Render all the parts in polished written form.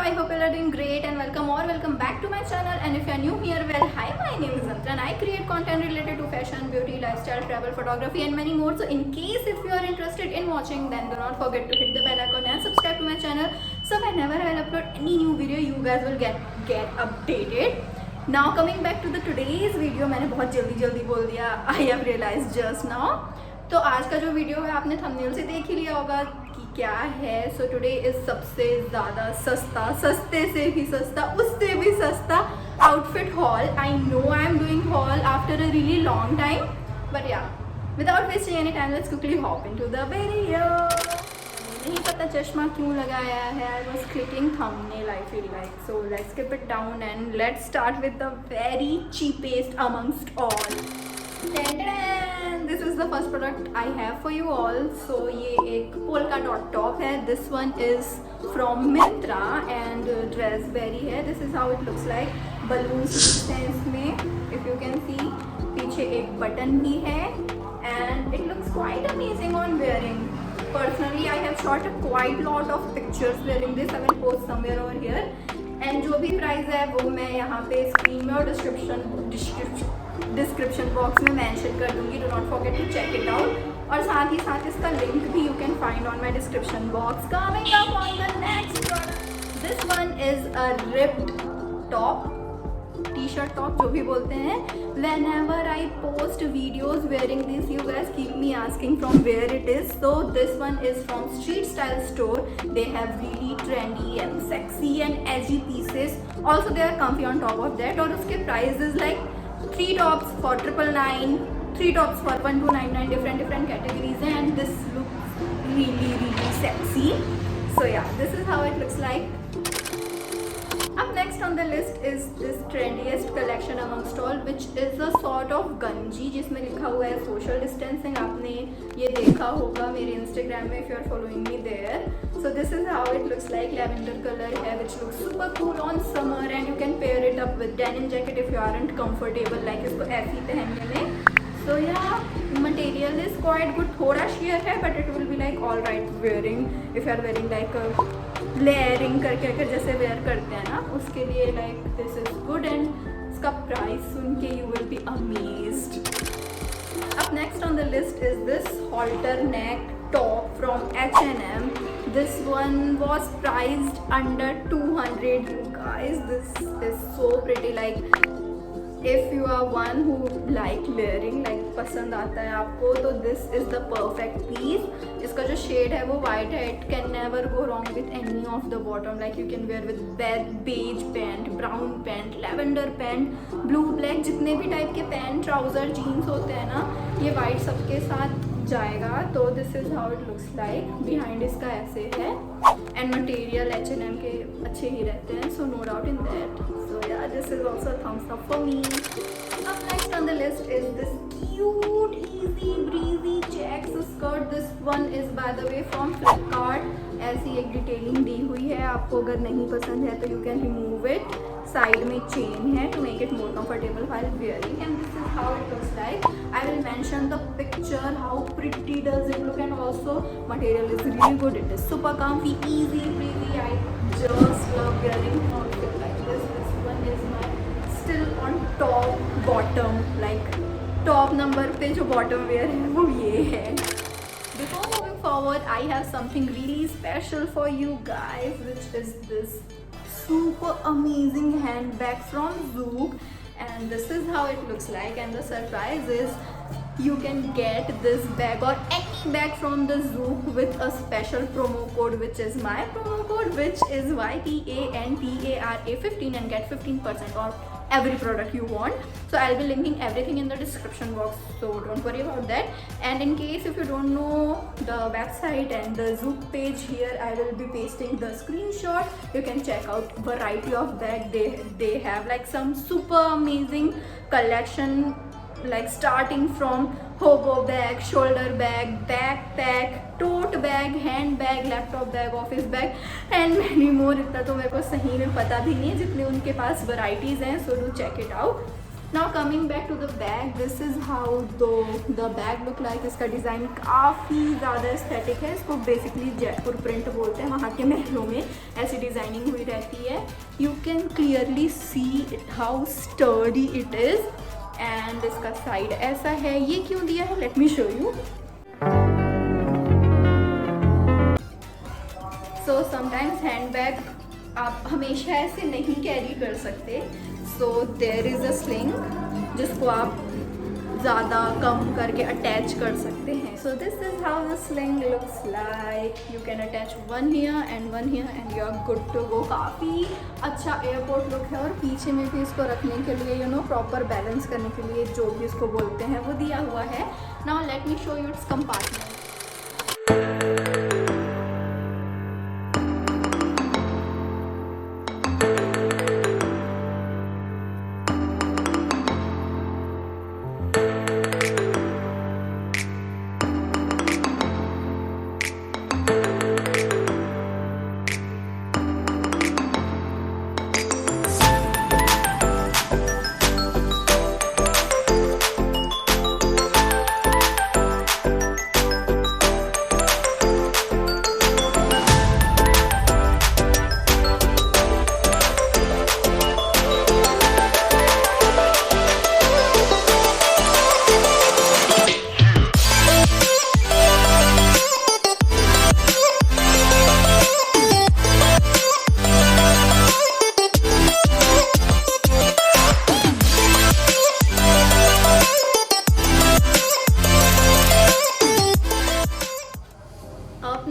I hope you are doing great and welcome back to my channel. And if you are new here, well, hi, my name is Antra and I create content related to fashion, beauty, lifestyle, travel, photography and many more. So in case if you are interested in watching, then do not forget to hit the bell icon and subscribe to my channel. So whenever I will upload any new video, you guys will get updated. Now coming back to the today's video, मैंने बहुत जल्दी बोल दिया. I have realized just now. तो आज का जो video है आपने थंबनेल से देख ही लिया होगा कि क्या है. सो टुडे इज सबसे ज़्यादा सस्ता, सस्ते से भी सस्ता, उससे भी सस्ता outfit haul. I know I am doing haul after a really long time, but yeah without wasting any time let's quickly hop into the video. नहीं पता चश्मा क्यों लगाया है. I was clicking thumbnail I feel like. So let's keep it down and let's start with the very cheapest amongst all. This is the first product I have for you all. So ये एक polka dot top है. This one is from Myntra and Raspberry है. This is how it looks like. Balloons हैं इसमें. If you can see, पीछे एक button भी है and it looks quite amazing on wearing. Personally, I have shot a quite lot of pictures wearing this. I will post somewhere over here. And जो भी price है वो मैं यहाँ पे स्क्रीन में और डिस्क्रिप्शन बॉक्स में मेंशन कर दूंगी. Do not forget to check it out. और साथ ही साथ इसका लिंक भी you can find on my description box. Coming up on the next product. This one is a ripped top, T shirt top जो भी बोलते हैं. whenever I post videos wearing this, you guys keep me asking from where it is. So this one is from Street Style store. They have really trendy and sexy and edgy pieces. Also they are comfy on top of that. और उसके price is like 3 tops for 999, 3 tops for 1299. different categories and this looks really sexy. So yeah, this is how it looks like. Up next on the list is this trendiest collection amongst all, which is a sort of गंजी जिसमें लिखा हुआ है social distancing. आपने ये देखा होगा मेरे Instagram में if you are following me there. So this is how it looks like. Lavender color है which looks super cool on summer and you can pair it up with denim jacket if you aren't comfortable like इसको ऐसे पहनने में. So yeah, material is quite good. थोड़ा sheer है but it will be like all right wearing if you are wearing like a layering करके जैसे where करते हैं ना, उसके लिए like this is good. And इसका प्राइस सुन के यू विल बी अमेज्ड. अब next on the list is this halter neck top from H&M. This one was priced under 200. You guys, this is so pretty. Like if you are one who like layering, like पसंद आता है आपको, तो this is the perfect piece. इसका जो shade है वो white है. It can never go wrong with any of the bottom. Like you can wear with beige pant, brown pant, lavender pant, blue black, जितने भी टाइप के pant, trouser, jeans होते हैं ना, ये white सबके साथ जाएगा. तो this is how it looks like. Behind इसका ऐसे है and material H&M के अच्छे ही रहते हैं, so no doubt in that. So yeah, this is also a thumbs up for me. Up next on the list is this cute, easy breezy checks skirt. This one is by the way from Flipkart. ऐसी एक detailing दी हुई है. आपको अगर नहीं पसंद है तो you can remove it. Side में चेन है to make it more comfortable while wearing, and this is how it looks like. I will mention the picture how pretty does it look, and also material is really good. It is super comfy, easy breezy. I just love wearing outfit like this. This one is my still on top bottom, like top number पे जो bottom wear है वो ये है. Before moving forward, I have something really special for you guys, which is this super amazing handbag from Zouk, and this is how it looks like. And the surprise is you can get this bag or any bag from the Zouk with a special promo code, which is my promo code, which is YTANTARA15, and get 15% off every product you want. So I'll be linking everything in the description box, so don't worry about that. And in case if you don't know the website and the Zouk page, here I will be pasting the screenshot. You can check out variety of bag. They have like some super amazing collection, like starting from hobo bag, shoulder bag, backpack, tote bag, hand bag, laptop bag, office bag and many more. इतना तो मेरे को सही में पता भी नहीं है जितने उनके पास varieties हैं. So do check it out. Now coming back to the bag, this is how the bag look like. इसका डिज़ाइन काफ़ी ज़्यादा एस्थेटिक है। इसको बेसिकली जयपुर प्रिंट बोलते हैं। वहाँ के महलों में ऐसी डिज़ाइनिंग हुई रहती है। You can clearly see how sturdy it is. And इसका साइड ऐसा है। ये क्यों दिया है, let me show you. So sometimes handbag आप हमेशा ऐसे नहीं कैरी कर सकते। So there is a sling जिसको आप ज़्यादा कम करके अटैच कर सकते हैं। So this is how the sling looks like. You can attach one here and you are good to go. काफ़ी अच्छा एयरपोर्ट लुक है। और पीछे में भी इसको रखने के लिए प्रॉपर बैलेंस करने के लिए जो भी इसको बोलते हैं वो दिया हुआ है। Now let me show you it's compartment.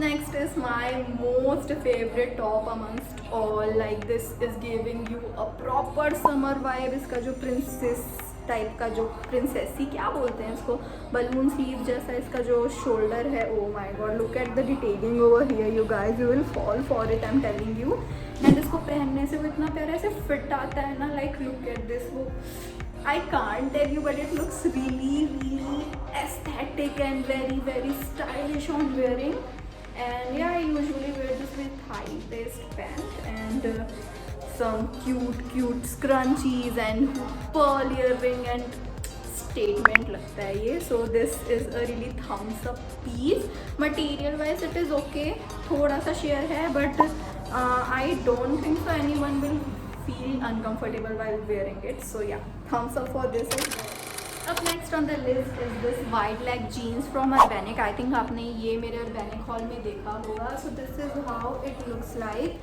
Next is my most favorite top amongst all. Like this is giving you a proper summer vibe. इसका जो princess टाइप का जो प्रिंसेसी क्या बोलते हैं इसको, बलून स्लीव जैसा इसका जो शोल्डर है। Oh my God, look at the detailing over here you guys, you will fall for it, I am telling you. And इसको पहनने से वो इतना प्यारा से फिट आता है ना, लाइक लुक एट दिस। वो I can't tell you, but it looks really aesthetic and very stylish on wearing. And yeah, I usually wear this with high waist pant and some cute scrunchies and pearl earring and statement लगता है ये. So this is a really thumbs up piece. Material wise it is okay, थोड़ा सा sheer है, but I don't think so anyone will feel uncomfortable while wearing it. So yeah, thumbs up for this as well. Up next on the list is this wide leg jeans from Urbanic. I think आपने ये मेरे Urbanic haul में देखा होगा. So this is how it looks like.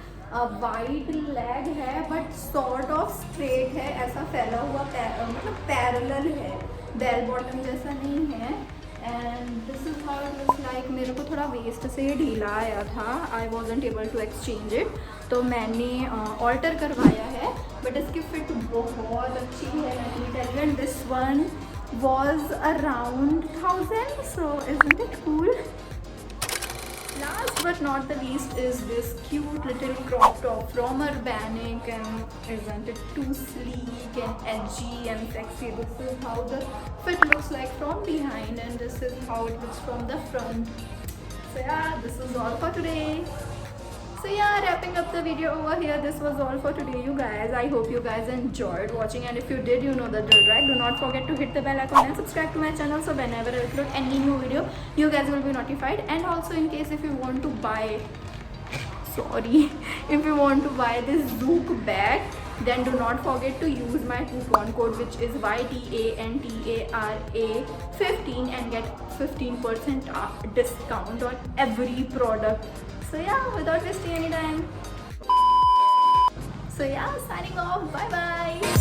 Wide leg है but sort of straight है, ऐसा फैला हुआ मतलब पैरेलल है, बेल बॉटम जैसा नहीं है. And this is how it looks like. मेरे को थोड़ा वेस्ट से ढीला आया था, I wasn't able to exchange it, तो मैंने ऑल्टर करवाया है. बट इसकी फिट बहुत अच्छी है. And this one was around 1000, so isn't it cool? Last but not the least is this cute little crop top from Urbanic, and isn't it too sleek and edgy and sexy? This is how the fit looks like from behind, and this is how it looks from the front. So yeah, this is all for today. So yeah, wrapping up the video over here. This was all for today, you guys. I hope you guys enjoyed watching, and if you did, you know the drill, right? Do not forget to hit the bell icon and subscribe to my channel, so whenever I upload any new video, you guys will be notified. And also, in case if you want to buy, if you want to buy this Zouk bag, then do not forget to use my coupon code, which is YTANTARA15, and get 15% discount on every product. So yeah, without wasting any time. So yeah, signing off. Bye bye.